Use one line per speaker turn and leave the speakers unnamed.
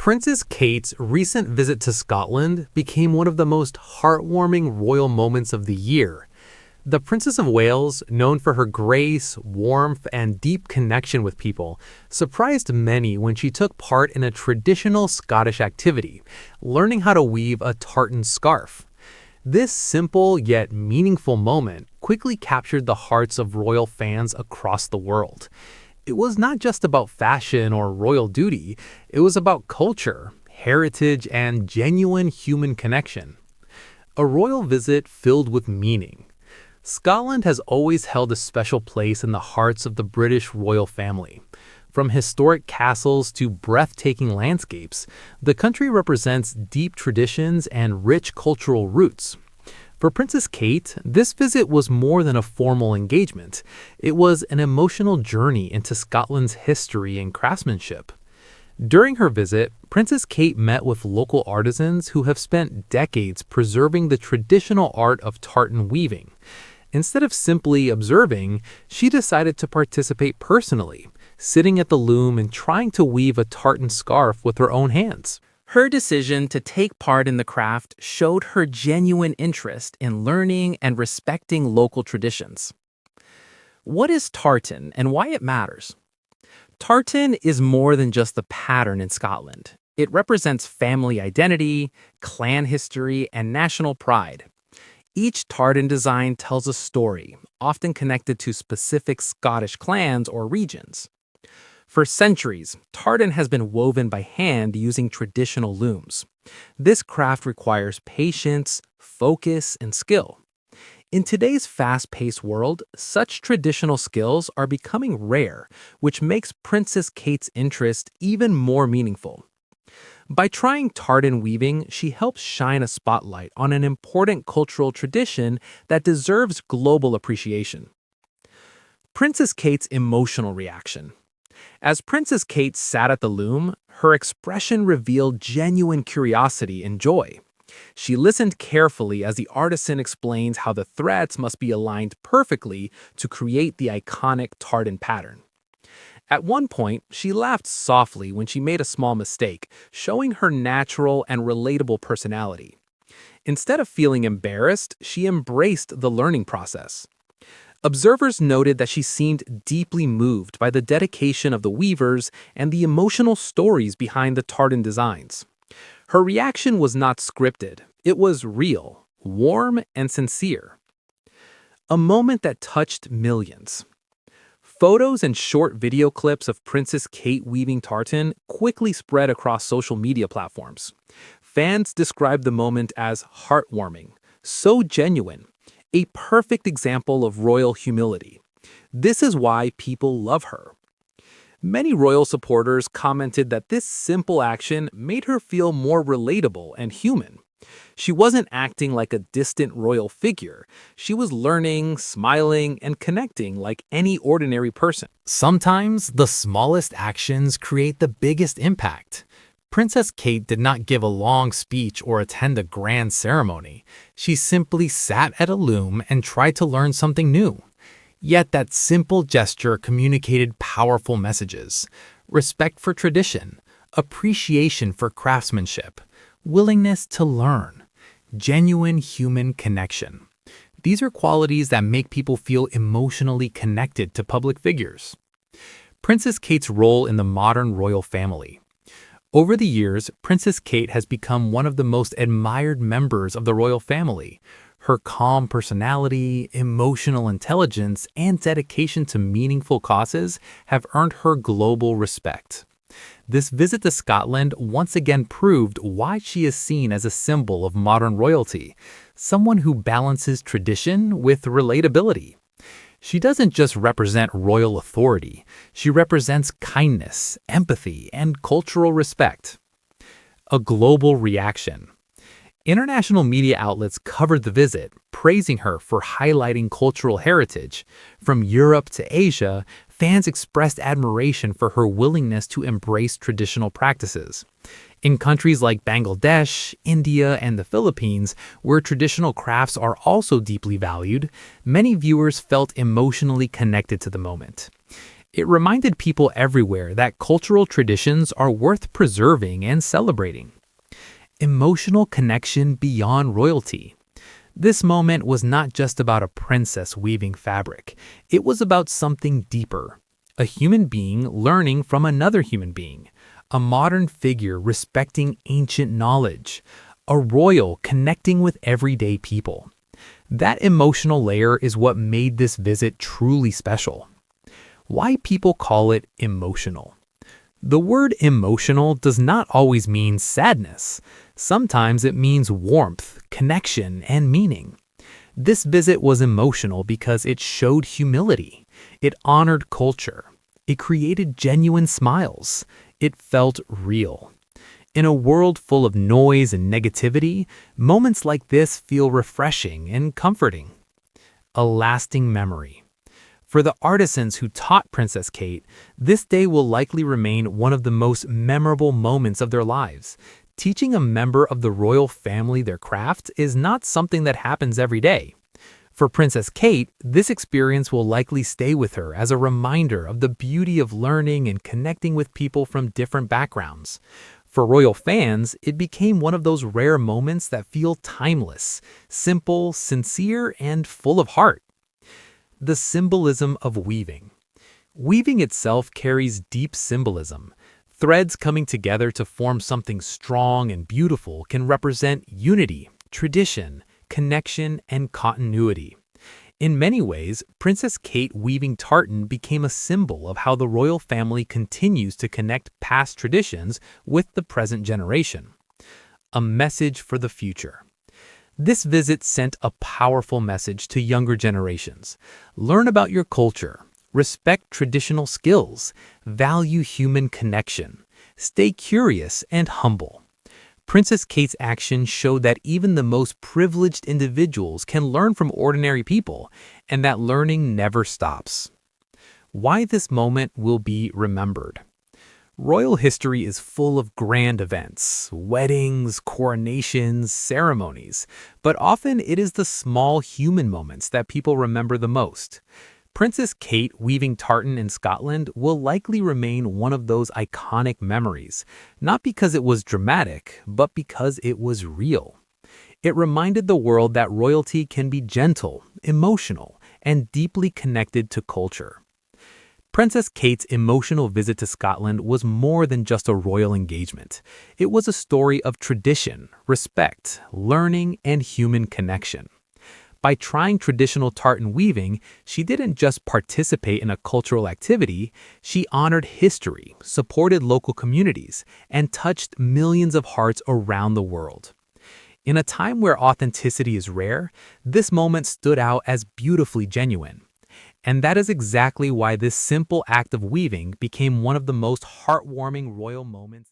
Princess Kate's recent visit to Scotland became one of the most heartwarming royal moments of the year. The Princess of Wales, known for her grace, warmth, and deep connection with people, surprised many when she took part in a traditional Scottish activity, learning how to weave a tartan scarf. This simple yet meaningful moment quickly captured the hearts of royal fans across the world. It was not just about fashion or royal duty, it was about culture, heritage, and genuine human connection. A royal visit filled with meaning. Scotland has always held a special place in the hearts of the British royal family. From historic castles to breathtaking landscapes, the country represents deep traditions and rich cultural roots. For Princess Kate, this visit was more than a formal engagement. It was an emotional journey into Scotland's history and craftsmanship. During her visit, Princess Kate met with local artisans who have spent decades preserving the traditional art of tartan weaving. Instead of simply observing, she decided to participate personally, sitting at the loom and trying to weave a tartan scarf with her own hands. Her decision to take part in the craft showed her genuine interest in learning and respecting local traditions. What is tartan and why it matters? Tartan is more than just the pattern in Scotland. It represents family identity, clan history, and national pride. Each tartan design tells a story, often connected to specific Scottish clans or regions. For centuries, tartan has been woven by hand using traditional looms. This craft requires patience, focus, and skill. In today's fast-paced world, such traditional skills are becoming rare, which makes Princess Kate's interest even more meaningful. By trying tartan weaving, she helps shine a spotlight on an important cultural tradition that deserves global appreciation. Princess Kate's emotional reaction. As Princess Kate sat at the loom, her expression revealed genuine curiosity and joy. She listened carefully as the artisan explains how the threads must be aligned perfectly to create the iconic tartan pattern. At one point, she laughed softly when she made a small mistake, showing her natural and relatable personality. Instead of feeling embarrassed, she embraced the learning process. Observers noted that she seemed deeply moved by the dedication of the weavers and the emotional stories behind the tartan designs. Her reaction was not scripted, it was real, warm, and sincere. A moment that touched millions. Photos and short video clips of Princess Kate weaving tartan quickly spread across social media platforms. Fans described the moment as heartwarming, so genuine, a perfect example of royal humility. This is why people love her. Many royal supporters commented that this simple action made her feel more relatable and human. She wasn't acting like a distant royal figure. She was learning, smiling, and connecting like any ordinary person. Sometimes the smallest actions create the biggest impact. Princess Kate did not give a long speech or attend a grand ceremony. She simply sat at a loom and tried to learn something new. Yet that simple gesture communicated powerful messages: respect for tradition, appreciation for craftsmanship, willingness to learn, genuine human connection. These are qualities that make people feel emotionally connected to public figures. Princess Kate's role in the modern royal family. Over the years, Princess Kate has become one of the most admired members of the royal family. Her calm personality, emotional intelligence, and dedication to meaningful causes have earned her global respect. This visit to Scotland once again proved why she is seen as a symbol of modern royalty, someone who balances tradition with relatability. She doesn't just represent royal authority, she represents kindness, empathy, and cultural respect. A global reaction. International media outlets covered the visit, praising her for highlighting cultural heritage. From Europe to Asia, fans expressed admiration for her willingness to embrace traditional practices. In countries like Bangladesh, India, and the Philippines, where traditional crafts are also deeply valued, many viewers felt emotionally connected to the moment. It reminded people everywhere that cultural traditions are worth preserving and celebrating. Emotional connection beyond royalty. This moment was not just about a princess weaving fabric. It was about something deeper. A human being learning from another human being. A modern figure respecting ancient knowledge. A royal connecting with everyday people. That emotional layer is what made this visit truly special. Why people call it emotional. The word emotional does not always mean sadness. Sometimes it means warmth, connection, and meaning. This visit was emotional because it showed humility. It honored culture. It created genuine smiles. It felt real. In a world full of noise and negativity, moments like this feel refreshing and comforting. A lasting memory. For the artisans who taught Princess Kate, this day will likely remain one of the most memorable moments of their lives. Teaching a member of the royal family their craft is not something that happens every day. For Princess Kate, this experience will likely stay with her as a reminder of the beauty of learning and connecting with people from different backgrounds. For royal fans, it became one of those rare moments that feel timeless, simple, sincere, and full of heart. The symbolism of weaving. Weaving itself carries deep symbolism. Threads coming together to form something strong and beautiful can represent unity, tradition, connection, and continuity. In many ways, Princess Kate weaving tartan became a symbol of how the royal family continues to connect past traditions with the present generation. A message for the future. This visit sent a powerful message to younger generations. Learn about your culture, respect traditional skills, value human connection, stay curious and humble. Princess Kate's actions showed that even the most privileged individuals can learn from ordinary people, and that learning never stops. Why this moment will be remembered. Royal history is full of grand events, weddings, coronations, ceremonies, but often it is the small human moments that people remember the most. Princess Kate weaving tartan in Scotland will likely remain one of those iconic memories, not because it was dramatic, but because it was real. It reminded the world that royalty can be gentle, emotional, and deeply connected to culture. Princess Kate's emotional visit to Scotland was more than just a royal engagement. It was a story of tradition, respect, learning, and human connection. By trying traditional tartan weaving, she didn't just participate in a cultural activity, she honored history, supported local communities, and touched millions of hearts around the world. In a time where authenticity is rare, this moment stood out as beautifully genuine. And that is exactly why this simple act of weaving became one of the most heartwarming royal moments.